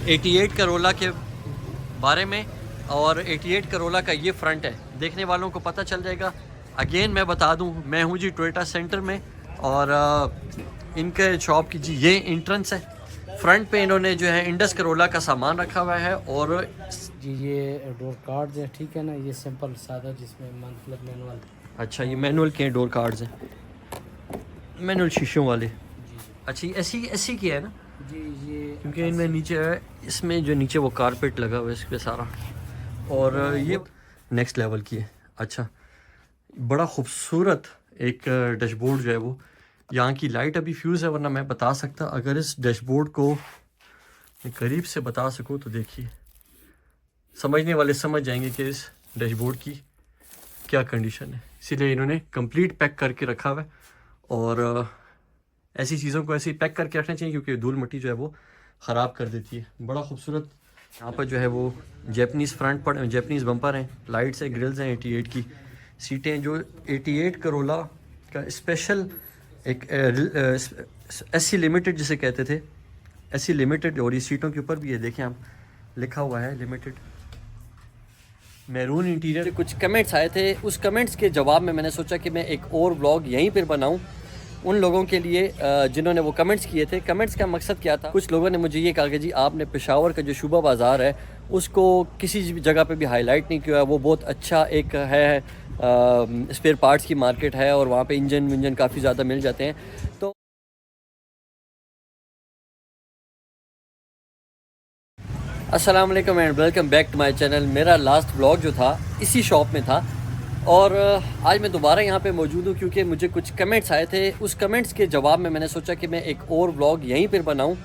88 Corolla के बारे में। और 88 करोला का ये फ्रंट है, देखने वालों को पता चल जाएगा। अगेन मैं बता दूं, मैं हूं जी टोयोटा सेंटर में और इनके शॉप की जी ये एंट्रेंस है। फ्रंट पे इन्होंने जो है इंडस करोला का सामान रखा हुआ है। और जी ये डोर कार्ड है, ठीक है ना, ये सिंपल सादा जिसमें मतलब मैनुअल। अच्छा, ये मैनुअल के डोर कार्ड्स हैं, मैनुअल शीशों वाले। जी अच्छी ऐसी ऐसी की है ना, जी ये क्योंकि इनमें नीचे है, इसमें जो नीचे वो कारपेट लगा हुआ है इस पर सारा। और ये नेक्स्ट लेवल की है। अच्छा, बड़ा खूबसूरत एक डैशबोर्ड जो है वो, यहाँ की लाइट अभी फ्यूज़ है वरना मैं बता सकता। अगर इस डैशबोर्ड को करीब से बता सकूँ तो देखिए, समझने वाले समझ जाएंगे कि इस डैशबोर्ड की क्या कंडीशन है। इसीलिए इन्होंने कंप्लीट पैक करके रखा हुआ है। और ऐसी चीज़ों को ऐसे ही पैक करके रखना चाहिए क्योंकि धूल मिट्टी जो है वो ख़राब कर देती है। बड़ा खूबसूरत यहाँ पर जो है वो जैपनीज़ फ्रंट पर जैपनीज़ बम्पर हैं, लाइट्स हैं, ग्रिल्स हैं, 88 की सीटें, जो 88 करोला का स्पेशल एक एससी लिमिटेड जिसे कहते थे, एससी लिमिटेड। और ये सीटों के ऊपर भी ये देखें आप, लिखा हुआ है लिमिटेड। Maroon interior. कुछ कमेंट्स आए थे, उस कमेंट्स के जवाब में मैंने सोचा कि मैं एक और व्लॉग यहीं पर बनाऊं उन लोगों के लिए जिन्होंने वो कमेंट्स किए थे। कमेंट्स का मकसद क्या था, कुछ लोगों ने मुझे ये कहा कि जी आपने पेशावर का जो शुबा बाज़ार है उसको किसी जगह पे भी हाईलाइट नहीं किया है। वो बहुत अच्छा एक है, स्पेयर पार्ट्स की मार्केट है और वहाँ पे इंजन विंजन काफ़ी ज़्यादा मिल जाते हैं। तो अस्सलाम वालेकुम and welcome back to my channel. मेरा लास्ट व्लॉग जो था इसी शॉप में था और आज मैं दोबारा यहाँ पे मौजूद हूँ क्योंकि मुझे कुछ कमेंट्स आए थे। उस कमेंट्स के जवाब में मैंने सोचा कि मैं एक और व्लॉग यहीं पर बनाऊँ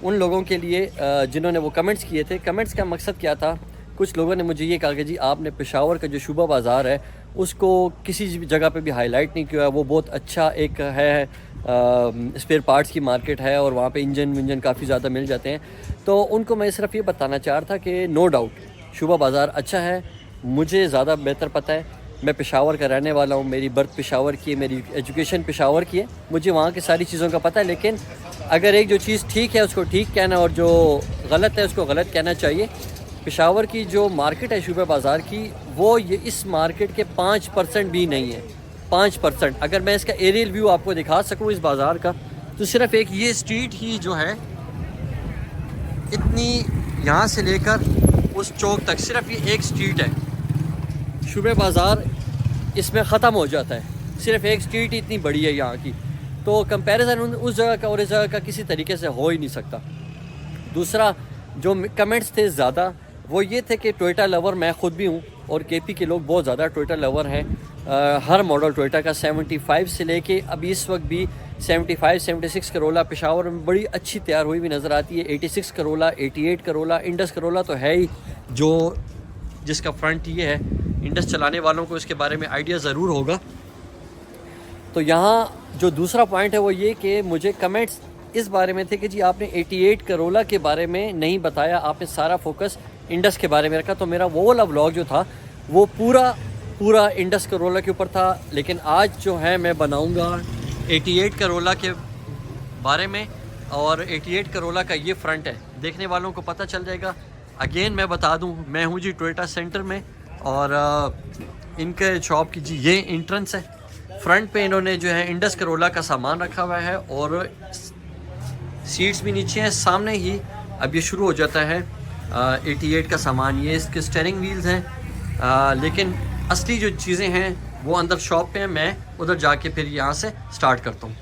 उन लोगों के लिए जिन्होंने वो कमेंट्स किए थे। कमेंट्स का मकसद क्या था, कुछ लोगों ने मुझे ये कहा कि जी आपने पेशावर का जो शुबा बाज़ार है उसको किसी जगह पे भी हाईलाइट नहीं किया है। वो बहुत अच्छा एक है, स्पेयर पार्ट्स की मार्केट है और वहाँ पे इंजन विंजन काफ़ी ज़्यादा मिल जाते हैं। तो उनको मैं सिर्फ ये बताना चाह रहा था कि नो डाउट शुबा बाज़ार अच्छा है, मुझे ज़्यादा बेहतर पता है। मैं पेशावर का रहने वाला हूँ, मेरी बर्थ पेशावर की है, मेरी एजुकेशन पेशावर की है, मुझे वहाँ की सारी चीज़ों का पता है। लेकिन अगर एक जो चीज़ ठीक है उसको ठीक कहना और जो गलत है उसको गलत कहना चाहिए। पेशावर की जो मार्केट है शुबा बाज़ार की, वो ये इस मार्केट के 5% भी नहीं है। 5%। अगर मैं इसका एरियल व्यू आपको दिखा सकूँ इस बाज़ार का, तो सिर्फ एक ये स्ट्रीट ही जो है इतनी, यहाँ से लेकर उस चौक तक सिर्फ ये एक स्ट्रीट है। शुबा बाज़ार इसमें ख़त्म हो जाता है, सिर्फ एक स्ट्रीट ही इतनी बड़ी है यहाँ की। तो कंपैरिजन उस जगह का और इस जगह का किसी तरीके से हो ही नहीं सकता। दूसरा जो कमेंट्स थे ज़्यादा वो ये थे कि टोयोटा लवर मैं ख़ुद भी हूँ और केपी के लोग बहुत ज़्यादा टोयोटा लवर हैं। हर मॉडल टोयोटा का 75 से लेके अभी इस वक्त भी 75, 76 करोला पेशावर में बड़ी अच्छी तैयार हुई भी नज़र आती है। 86 करोला, 88 करोला, इंडस करोला तो है ही, जो जिसका फ्रंट ये है। इंडस चलाने वालों को इसके बारे में आइडिया ज़रूर होगा। तो यहाँ जो दूसरा पॉइंट है वो ये कि मुझे कमेंट्स इस बारे में थे कि जी आपने 88 करोला के बारे में नहीं बताया, आपने सारा फोकस इंडस के बारे में रखा। तो मेरा वो वाला व्लॉग जो था वो पूरा इंडस करोला के ऊपर था। लेकिन आज जो है मैं बनाऊंगा 88 करोला के बारे में। और 88 करोला का ये फ्रंट है, देखने वालों को पता चल जाएगा। अगेन मैं बता दूं, मैं हूं जी टोयोटा सेंटर में और इनके शॉप की जी ये एंट्रेंस है। फ्रंट पे इन्होंने जो है इंडस करोला का सामान रखा हुआ है और सीट्स भी नीचे हैं। सामने ही अब ये शुरू हो जाता है 88 का सामान। ये इसके स्टीयरिंग व्हील्स हैं, लेकिन असली जो चीज़ें हैं वो अंदर शॉप पे हैं। मैं उधर जाके फिर यहाँ से स्टार्ट करता हूँ।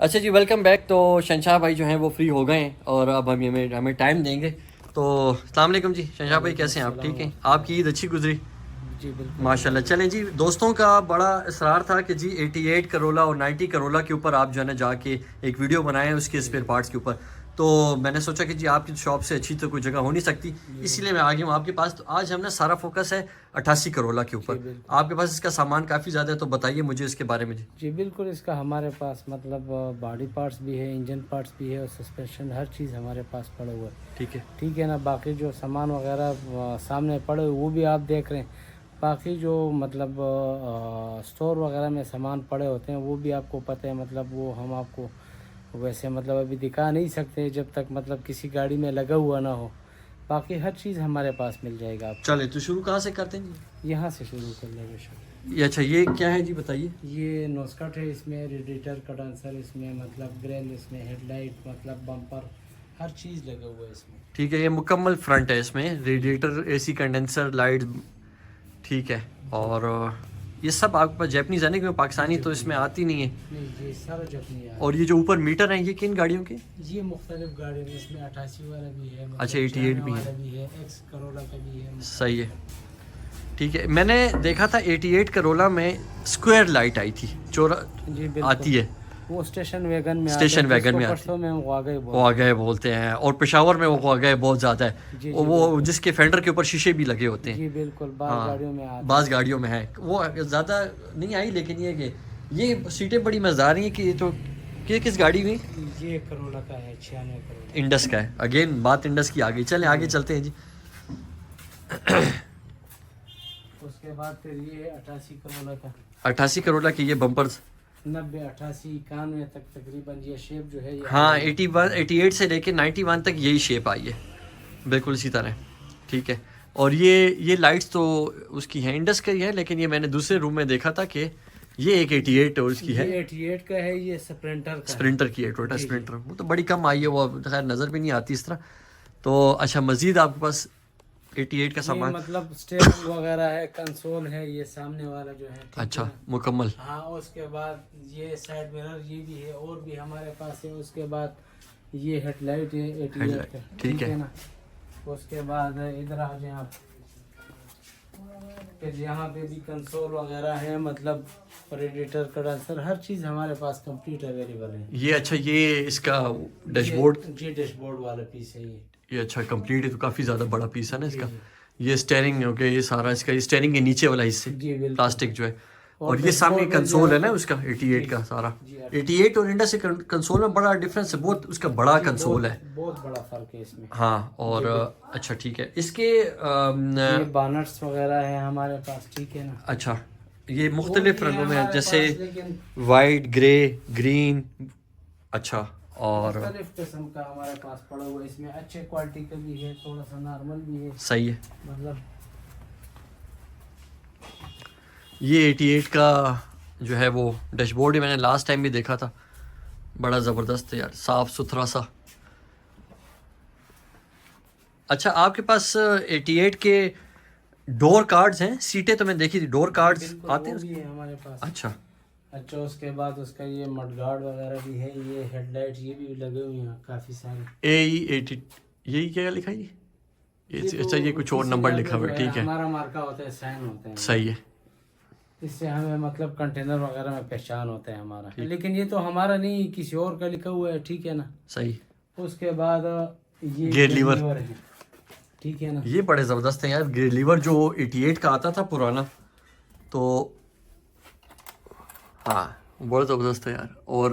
अच्छा जी, वेलकम बैक। तो शहनशाह भाई जो हैं वो फ्री हो गए हैं और अब हम हमें टाइम देंगे। तो अस्सलाम वालेकुम जी शहनशाह भाई, कैसे हैं आप? ठीक हैं? आपकी ईद अच्छी गुजरी? जी बिल्कुल माशाल्लाह। चलें जी, दोस्तों का बड़ा इसरार था कि जी 88 करोला और 90 करोला के ऊपर आप जो है ना जाके एक वीडियो बनाएं उसके स्पेयर पार्ट्स के ऊपर। तो मैंने सोचा कि जी आपकी शॉप से अच्छी तो कोई जगह हो नहीं सकती, इसीलिए मैं आ गया हूँ आपके पास। तो आज हमने सारा फोकस है 88 करोला के जी ऊपर। बिल्कुल आपके पास इसका सामान काफ़ी ज़्यादा है, तो बताइए मुझे इसके बारे में जी। जी बिल्कुल इसका हमारे पास मतलब बॉडी पार्ट्स भी है, इंजन पार्ट्स भी है और सस्पेंशन, हर चीज़ हमारे पास पड़ा हुआ है। ठीक है। ठीक है ना। बाकी जो सामान वगैरह सामने पड़े हुए वो भी आप देख रहे हैं। बाकी जो मतलब स्टोर वगैरह में सामान पड़े होते हैं वो भी आपको पता है, मतलब वो हम आपको वैसे मतलब अभी दिखा नहीं सकते जब तक मतलब किसी गाड़ी में लगा हुआ ना हो। बाकी हर चीज़ हमारे पास मिल जाएगा आपको। चले तो शुरू कहाँ से करते हैं जी? यहाँ से शुरू कर ले बेशक। ये अच्छा, ये क्या है जी, बताइए। ये नोस्कट है, इसमें रेडिएटर कंडेंसर, इसमें मतलब ग्रिल, इसमें हेडलाइट, मतलब बम्पर, हर चीज़ लगा हुआ है इसमें। ठीक है, ये मुकम्मल फ्रंट है, इसमें रेडिएटर, एसी कंडेंसर, लाइट, ठीक है। और ये सब आपके पास जैपनीज है ना, क्योंकि पाकिस्तानी तो इसमें आती नहीं है। नहीं, ये सारा जपनी है। और ये जो ऊपर मीटर हैं, ये किन गाड़ियों के? ये मुख्तलिफ गाड़ियों में, इसमें 88 वाला भी है, मतलब अच्छा, 88 भी है। वाला भी है, एक्स करोला का भी है। सही है, ठीक है। मैंने देखा था 88 करोला में स्क्वायर लाइट आई थी, चोरा जी बिल्कुल आती है। वो स्टेशन वैगन में स्टेशन आते हैं, वैगन में जिसको आती परसों में वागए वागए बोलते हैं, और पेशावर में वो वागए बहुत ज़्यादा है। जी, और जी, वो बिल्कुल। जिसके फेंडर के ऊपर शीशे भी लगे होते हैं। जी बिल्कुल, बाज़ हाँ, गाड़ियों में आते बाज़ गाड़ियों में है वो, ज़्यादा नहीं आई, लेकिन ये कि ये सीटें बड़ी मज़ेदार हैं कि ये तो कि किस गाड़ी में? हैं। ये करोला का है, 96 करोला। इंडस का है। अगेन बात इंडस की आ गई। चलें आगे चलते हैं जी। उसके बाद फिर ये 88 करोला का, 88 करोला की ये बम्पर्स, 90, 88, 91 तक तकरीबन ये शेप जो है ये। हाँ 81 88 से लेके 91 तक यही शेप आई है, बिल्कुल इसी तरह, ठीक है। और ये लाइट्स तो उसकी है, इंडस का ही है, लेकिन ये मैंने दूसरे रूम में देखा था कि ये एक 88 और उसकी है, ये 88 का है, ये स्प्रिंटर का है। स्प्रिंटर की है, टोयोटा जी, जी। स्प्रिंटर। वो तो बड़ी कम आई है, वो खैर नज़र भी नहीं आती इस तरह। तो अच्छा, मज़ीद आपके पास 88 का ये सामान? मतलब स्टीयरिंग वगैरह है, कंसोल है, ये सामने वाला जो है, ठीक अच्छा, है ना? मुकम्मल। हाँ, उसके बाद ये साइड मिरर ये भी है, और भी हमारे पास है। उसके बाद ये हेडलाइट है 88 हेडलाइट, का, ठीक है ना? उसके बाद इधर आ जाए आप, फिर यहाँ पे भी कंसोल वगैरह है, मतलब रेडिएटर कंडेंसर, हर चीज़ हमारे पास कंप्लीट अवेलेबल है। ये अच्छा, ये इसका डैशबोर्ड, जी डैशबोर्ड वाला पीस है ये। अच्छा कंप्लीट है, तो काफ़ी ज़्यादा बड़ा पीस है ना इसका। जी, ये स्टेयरिंग हो गया, ये सारा इसका, ये स्टेयरिंग के नीचे वाला हिस्से, जी बिल्कुल। प्लास्टिक जो है। और और ये सामने dashboard में कंसोल जो है ना है- उसका 88 का सारा। जी, 88 और इंडस से कंसोल में बड़ा डिफरेंस है, बहुत उसका बड़ा कंसोल है। बहुत बड़ा फर्क है इसमें। हाँ, और अच्छा ठीक है। इसके ये बानट्स वगैरह है हमारे पास, ठीक है ना? अच्छा, ये मुख्तलिफ वो भी है रंगों में, हमारे जैसे पास, लेकिन वाइट, ग्रे, ग्रीन, अच्छा, और मुख्तलिफ किस्म का हमारे पास पड़ा हुआ है। इसमें अच्छे क्वालिटी का भी है, थोड़ा सा नॉर्मल भी है, सही है। मतलब ये 88 का जो है वो डैशबोर्ड ही मैंने लास्ट टाइम भी देखा था, बड़ा ज़बरदस्त है यार, साफ़ सुथरा सा। अच्छा, आपके पास 88 के डोर कार्ड्स हैं? सीटें तो मैंने देखी थी, डोर कार्ड्स बिल्कुल आते वो हैं? भी है हमारे पास। अच्छा, अच्छा, उसके बाद उसका ये मडगार्ड वगैरह भी है, ये हेडलाइट ये भी लगे हुए हैं काफ़ी सारे। AE80, यही क्या लिखा है ये? तो अच्छा, ये कुछ और किसी नंबर का लिखा हुआ जो है, ठीक है, हमारा मार्का होता है, साइन होते हैं, सही है। इससे हमें मतलब कंटेनर वगैरह में पहचान होता है हमारा। लेकिन ये तो हमारा नहीं, किसी और का लिखा हुआ है, ठीक है ना? सही। उसके बाद ये गियर लीवर है, ठीक है ना? ये बड़े ज़बरदस्त हैं यार, गियर लीवर जो 88 का आता था पुराना, तो हाँ बहुत ज़बरदस्त है यार। और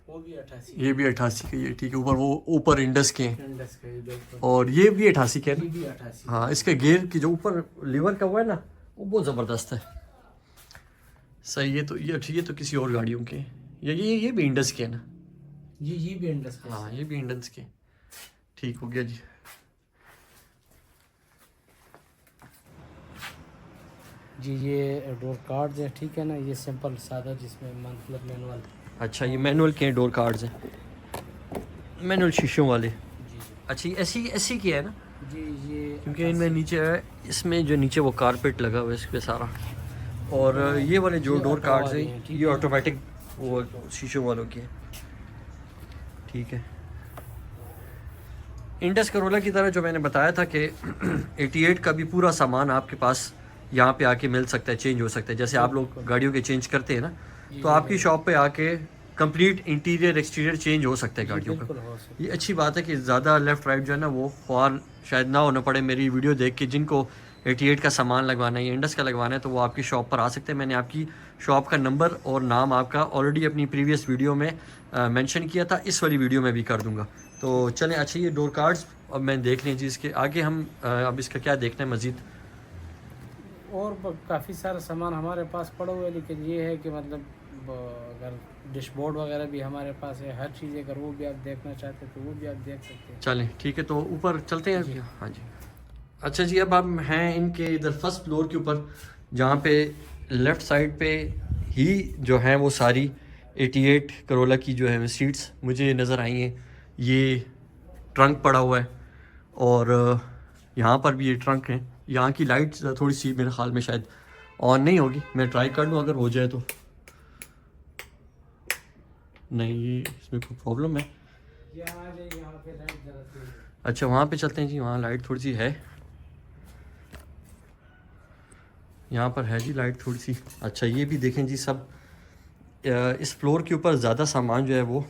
वो भी 88 ये भी 88 का, ये ठीक है। ऊपर वो ऊपर इंडस के हैं, इंडस का ये बिल्कुल। और ये भी 88 के है ये ना? भी 88। हाँ, इसके गियर की जो ऊपर लीवर का हुआ है ना, वो बहुत ज़बरदस्त है। सही है। तो ये तो किसी और गाड़ियों के हैं। ये भी इंडस के है ना? ये भी इंडस का। हाँ, ये भी इंडस के। ठीक हो गया जी। जी, ये डोर कार्ड है, ठीक है ना? ये सिंपल सादा, जिसमें मतलब मैनुअल। अच्छा, ये मैनुअल के डोर कार्ड्स हैं, मैनुअल शीशों वाले। जी अच्छा, ये ऐसी की है ना? जी, ये क्योंकि इनमें नीचे है, इसमें जो नीचे वो कारपेट लगा हुआ है इस पे सारा। और ये वाले जो ये डोर ऑटो कार्ड्स वाले हैं, हैं, ठीक ये है। ऑटोमेटिक वो शीशों वालों की है, ठीक है। इंडस करोला की तरह जो मैंने बताया था कि 88 का भी पूरा सामान आपके पास यहाँ पे आके मिल सकता है, चेंज हो सकता है। जैसे आप लोग गाड़ियों के चेंज करते हैं ना, तो आपकी शॉप पे आके कंप्लीट इंटीरियर एक्सटीरियर चेंज हो सकता है गाड़ियों का। बिल्कुल हो सकता ये अच्छी बात है कि ज़्यादा लेफ़्ट राइट जो है ना, वो ख्वार शायद ना होना पड़े मेरी वीडियो देख के। जिनको 88 का सामान लगवाना है या इंडस का लगवाना है, तो वो आपकी शॉप पर आ सकते हैं। मैंने आपकी शॉप का नंबर और नाम आपका ऑलरेडी अपनी प्रीवियस वीडियो में मेंशन किया था, इस वाली वीडियो में भी कर दूंगा। तो चलें, अच्छा ये डोर कार्ड्स अब मैं देख लें जी। इसके आगे हम अब इसका क्या देखना है मज़ीद? और काफ़ी सारा सामान हमारे पास पड़ा हुआ है, लेकिन ये है कि मतलब अगर डैशबोर्ड वगैरह भी हमारे पास है, हर चीज़ अगर वो भी आप देखना चाहते हैं तो वो भी आप देख सकते हैं। चलें ठीक है, तो ऊपर चलते हैं। जी। हाँ जी। अच्छा जी, अब हम हैं इनके इधर फर्स्ट फ्लोर के ऊपर, जहाँ पे लेफ़्ट साइड पे ही जो है वो सारी 88 करोला की जो है सीट्स मुझे नज़र आई हैं। ये ट्रंक पड़ा हुआ है और यहाँ पर भी ये ट्रंक है। यहाँ की लाइट थोड़ी सी मेरे ख्याल में शायद ऑन नहीं होगी, मैं ट्राई कर लूँ अगर हो जाए तो। नहीं, ये इसमें कोई प्रॉब्लम है। यहाँ पे लाइट जरा तेज है। अच्छा, वहाँ पे चलते हैं जी, वहाँ लाइट थोड़ी सी है। यहाँ पर है जी लाइट थोड़ी सी। अच्छा, ये भी देखें जी, सब इस फ्लोर के ऊपर ज़्यादा सामान जो है वो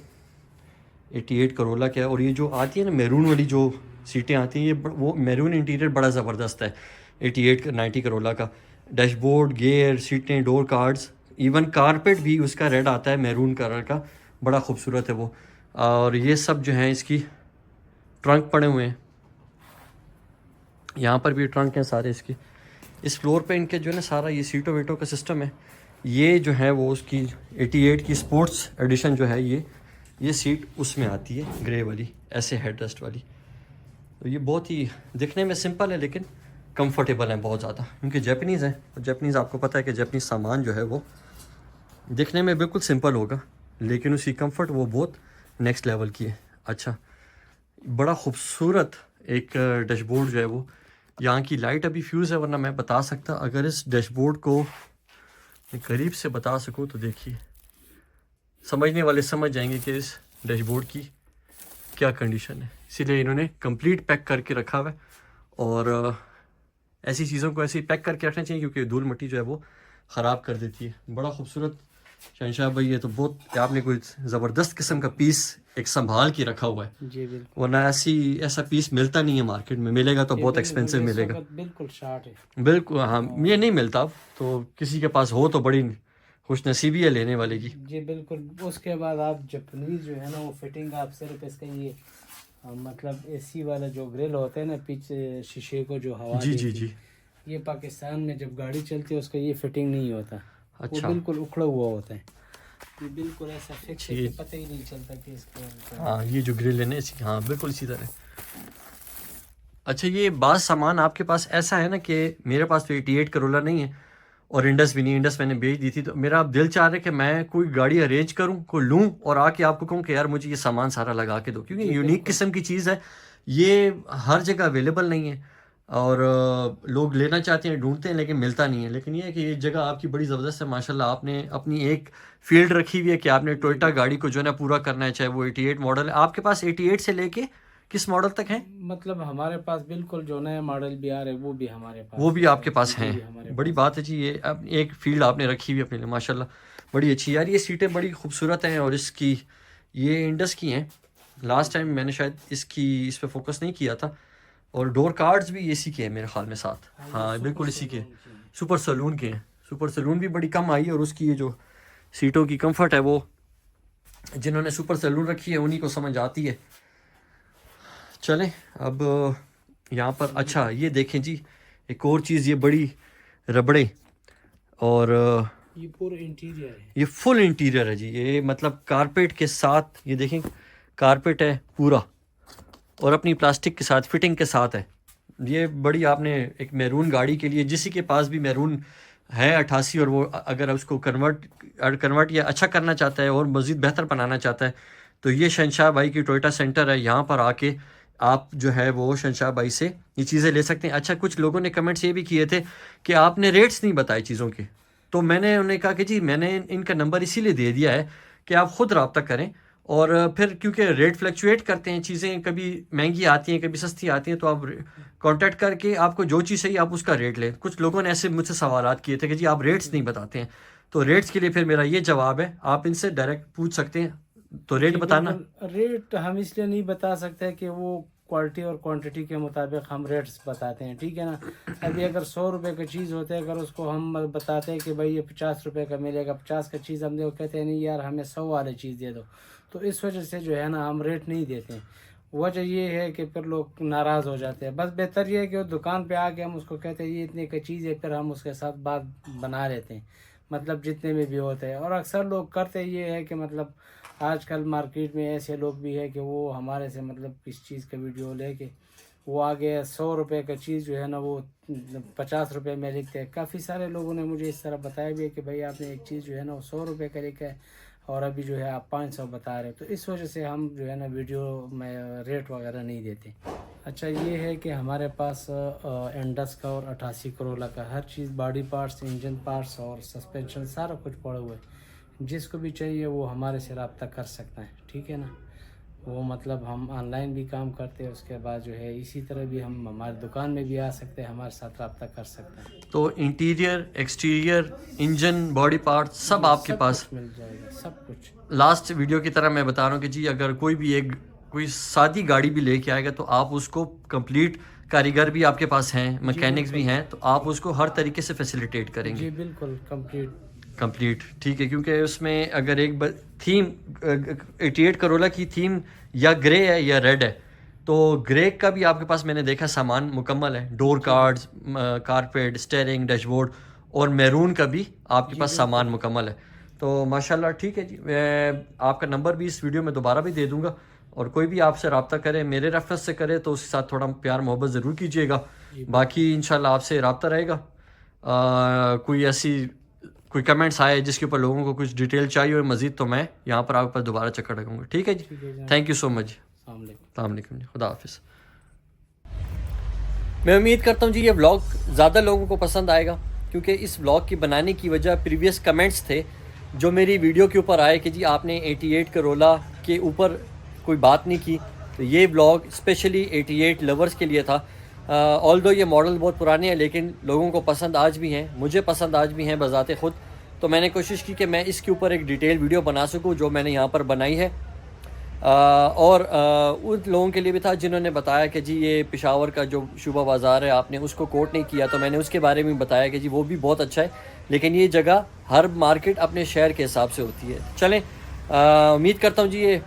88 करोला का है। और ये जो आती है ना मैरून वाली जो सीटें आती हैं, ये वो मैरून इंटीरियर बड़ा ज़बरदस्त है 88 90 करोला का। डैशबोर्ड, गियर, सीटें, डोर कार्ड्स, इवन कारपेट भी उसका रेड आता है मैरून कलर का, बड़ा खूबसूरत है वो। और ये सब जो है इसकी ट्रंक पड़े हुए हैं, यहाँ पर भी ट्रंक हैं सारे इसके। इस फ्लोर पे इनके जो है ना सारा ये सीटों वीटों का सिस्टम है। ये जो है वो उसकी 88 की स्पोर्ट्स एडिशन जो है, ये सीट उसमें आती है ग्रे वाली, ऐसे हेडरेस्ट वाली। तो ये बहुत ही दिखने में सिंपल है लेकिन कंफर्टेबल है बहुत ज़्यादा, क्योंकि जैपनीज़ हैं। और जैपनीज़ आपको पता है कि जैपनीज़ सामान जो है वो दिखने में बिल्कुल सिंपल होगा लेकिन उसकी कंफर्ट वो बहुत नेक्स्ट लेवल की है। अच्छा, बड़ा खूबसूरत एक डैशबोर्ड जो है वो, यहाँ की लाइट अभी फ्यूज़ है वरना मैं बता सकता। अगर इस डैशबोर्ड को मैं करीब से बता सकूँ तो देखिए, समझने वाले समझ जाएंगे कि इस डैशबोर्ड की क्या कंडीशन है। इसीलिए इन्होंने कंप्लीट पैक करके रखा हुआ है। और ऐसी चीज़ों को ऐसे ही पैक करके रखना चाहिए क्योंकि धूल मिट्टी जो है वो ख़राब कर देती है। बड़ा खूबसूरत शहनशाह भाई, ये तो बहुत आपने कोई ज़बरदस्त किस्म का पीस एक संभाल के रखा हुआ है, जी बिल्कुल। वरना ऐसा पीस मिलता नहीं है मार्केट में, मिलेगा तो बहुत एक्सपेंसिव मिलेगा। बिल्कुल शार्ट है। बिल्कुल हाँ, ये नहीं मिलता अब तो, किसी के पास हो तो बड़ी खुश नसीबी है लेने वाले की। जी बिल्कुल। उसके बाद आप जापानीज जो है ना वो फिटिंग आप सिर्फ इसका ये मतलब एसी वाला जो ग्रिल होता है ना पीछे शीशे को जो हवा जी देती जी है, जी। ये पाकिस्तान में जब गाड़ी चलती है उसका ये फिटिंग नहीं होता। अच्छा। वो बिल्कुल उखड़ा हुआ होता है, ये बिल्कुल ऐसा फिक्स है जी। कि पता ही नहीं चलता कि इसका। हाँ, ये जो ग्रिल है ना इसी, हाँ बिल्कुल इसी तरह। अच्छा, ये बात सामान आपके पास ऐसा है ना कि मेरे पास तो 88 करोला नहीं है और इंडस भी नहीं, इंडस मैंने बेच दी थी, तो मेरा अब दिल चाह रहा है कि मैं कोई गाड़ी अरेंज करूं, कोई लूं और आके आपको कहूं कि यार मुझे ये सामान सारा लगा के दो, क्योंकि यूनिक किस्म की चीज़ है, ये हर जगह अवेलेबल नहीं है। और लोग लेना चाहते हैं, ढूंढते हैं लेकिन मिलता नहीं है। लेकिन ये है कि ये जगह आपकी बड़ी ज़बरदस्त है माशाल्लाह। आपने अपनी एक फील्ड रखी हुई है कि आपने टोयोटा गाड़ी को जो है ना पूरा करना है, चाहे वो 88 मॉडल है। आपके पास 88 से लेके किस मॉडल तक है? मतलब हमारे पास बिल्कुल जो नया मॉडल भी आ रहे हैं वो भी हमारे पास, वो भी आपके पास जी, हैं? हमारे बड़ी बात है जी, ये अब एक फील्ड आपने रखी हुई है अपने लिए माशाल्लाह, बड़ी अच्छी। यार ये सीटें बड़ी खूबसूरत हैं और इसकी ये इंडस की हैं। लास्ट टाइम मैंने शायद इस पे फोकस नहीं किया था। और डोर कार्ड्स भी इसी के हैं मेरे ख्याल में साथ। हाँ बिल्कुल इसी के, सुपर सलून के हैं। सुपर सलून भी बड़ी कम आई है और उसकी ये जो सीटों की कंफर्ट है वो जिन्होंने सुपर सलून रखी है उन्हीं को समझ आती है। चलें अब यहाँ पर, अच्छा ये देखें जी, एक और चीज़, ये बड़ी रबड़े और ये पूरा इंटीरियर है। ये फुल इंटीरियर है जी, ये मतलब कारपेट के साथ, ये देखें कारपेट है पूरा और अपनी प्लास्टिक के साथ फिटिंग के साथ है। ये बड़ी आपने एक मैरून गाड़ी के लिए, जिसी के पास भी मैरून है 88 और वो अगर उसको कन्वर्ट या अच्छा करना चाहता है और मज़ीद बेहतर बनाना चाहता है तो ये शहनशाह भाई की टोयोटा सेंटर है, यहाँ पर आके आप जो है वो शहनशाह भाई से ये चीज़ें ले सकते हैं। अच्छा, कुछ लोगों ने कमेंट्स ये भी किए थे कि आपने रेट्स नहीं बताए चीज़ों के, तो मैंने उन्हें कहा कि जी मैंने इनका नंबर इसीलिए दे दिया है कि आप ख़ुद रब्ता करें और फिर क्योंकि रेट फ्लक्चुएट करते हैं, चीज़ें कभी महंगी आती हैं कभी सस्ती आती हैं, तो आप कांटेक्ट करके आपको जो चीज़ चाहिए आप उसका रेट लें। कुछ लोगों ने ऐसे मुझसे सवालात किए थे कि जी आप रेट्स नहीं बताते हैं, तो रेट्स के लिए फिर मेरा ये जवाब है, आप इनसे डायरेक्ट पूछ सकते हैं। तो रेट बताना, रेट हम इसलिए नहीं बता सकते कि वो क्वालिटी और क्वांटिटी के मुताबिक हम रेट्स बताते हैं, ठीक है ना। अभी अगर 100 रुपये का चीज़ होता है, अगर उसको हम बताते हैं कि भाई ये 50 रुपये का मिलेगा, 50 का चीज़ हम दे, कहते हैं नहीं यार हमें 100 वाली चीज़ दे दो, तो इस वजह से जो है ना हम रेट नहीं देते हैं। वजह ये है कि फिर लोग नाराज़ हो जाते हैं। बस बेहतर ये है कि वो दुकान पे आके हम उसको कहते हैं ये इतने का चीज़ है, फिर हम उसके साथ बात बना लेते हैं। मतलब जितने में भी होते हैं। और अक्सर लोग करते ये है कि मतलब आजकल मार्केट में ऐसे लोग भी है कि वो हमारे से मतलब किस चीज़ का वीडियो लेके वो आगे 100 रुपये का चीज़ जो है ना वो 50 रुपये में लिखते हैं। काफ़ी सारे लोगों ने मुझे इस तरह बताया भी है कि भाई आपने एक चीज़ जो है ना वो 100 रुपये का लिखा है और अभी जो है आप 500 बता रहे हो। तो इस वजह से हम जो है ना वीडियो में रेट वगैरह नहीं देते। अच्छा ये है कि हमारे पास एंडस का और 88 करोला का हर चीज़, बॉडी पार्ट्स, इंजन पार्ट्स और सस्पेंशन सारा कुछ पड़ा हुआ है। जिसको भी चाहिए वो हमारे से रब्ता कर सकता है, ठीक है ना। वो मतलब हम ऑनलाइन भी काम करते हैं, उसके बाद जो है इसी तरह भी हम हमारी दुकान में भी आ सकते हैं, हमारे साथ रब्ता कर सकते हैं। तो interior, exterior, engine, body part सब आपके पास मिल जाएगा, सब कुछ। लास्ट वीडियो की तरह मैं बता रहा हूँ कि जी अगर कोई सादी गाड़ी भी लेके आएगा तो आप उसको कंप्लीट, कारीगर भी आपके पास हैं, मैकेनिक्स भी हैं, तो आप उसको हर तरीके से फैसिलिटेट करेंगे। जी बिल्कुल कंप्लीट ठीक है, क्योंकि उसमें अगर एक थीम 88 करोला की थीम या ग्रे है या रेड है, तो ग्रे का भी आपके पास मैंने देखा सामान मुकम्मल है, door cards, carpet, steering, dashboard, और मैरून का भी आपके पास सामान मुकम्मल है। तो माशाल्लाह ठीक है जी। मैं आपका नंबर भी इस वीडियो में दोबारा भी दे दूंगा, और कोई भी आपसे रब्ता करे, मेरे रेफरेंस से करे, तो उसके साथ थोड़ा प्यार मोहब्बत ज़रूर कीजिएगा। बाकी इंशाल्लाह आपसे रब्ता रहेगा। कोई कमेंट्स आए जिसके ऊपर लोगों को कुछ डिटेल चाहिए हो मज़ीद, तो मैं यहाँ पर आपके पास दोबारा चक्कर लगाऊंगा। ठीक है जी, थैंक यू सो मच। अस्सलाम वालेकुम जी, खुदा हाफिज़। मैं उम्मीद करता हूँ जी ये व्लॉग ज़्यादा लोगों को पसंद आएगा, क्योंकि इस व्लॉग की बनाने की वजह प्रीवियस कमेंट्स थे जो मेरी वीडियो के ऊपर आए कि जी आपने 88 करोला के ऊपर कोई बात नहीं की। तो ये व्लॉग स्पेशली 88 लवर्स के लिए था। ऑल्दो ये मॉडल बहुत पुराने हैं, लेकिन लोगों को पसंद आज भी हैं, मुझे पसंद आज भी हैं बज़ाते ख़ुद। तो मैंने कोशिश की कि मैं इसके ऊपर एक डिटेल वीडियो बना सकूं, जो मैंने यहाँ पर बनाई है। और उन लोगों के लिए भी था जिन्होंने बताया कि जी ये पेशावर का जो शुबा बाज़ार है आपने उसको कोट नहीं किया, तो मैंने उसके बारे में बताया कि जी वो भी बहुत अच्छा है, लेकिन ये जगह हर मार्केट अपने शहर के हिसाब से होती है। चलें, उम्मीद करता हूँ जी ये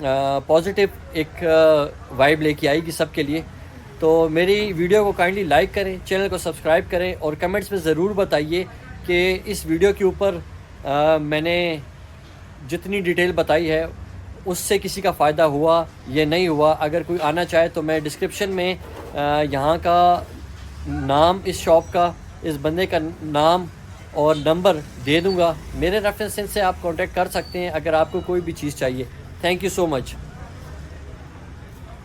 पॉजिटिव एक वाइब लेके आएगी सबके लिए। तो मेरी वीडियो को काइंडली लाइक करें, चैनल को सब्सक्राइब करें, और कमेंट्स में ज़रूर बताइए कि इस वीडियो के ऊपर मैंने जितनी डिटेल बताई है उससे किसी का फ़ायदा हुआ या नहीं हुआ। अगर कोई आना चाहे तो मैं डिस्क्रिप्शन में यहाँ का नाम, इस शॉप का, इस बंदे का नाम और नंबर दे दूँगा। मेरे रेफरेंस से आप कांटेक्ट कर सकते हैं अगर आपको कोई भी चीज़ चाहिए। Thank you so much.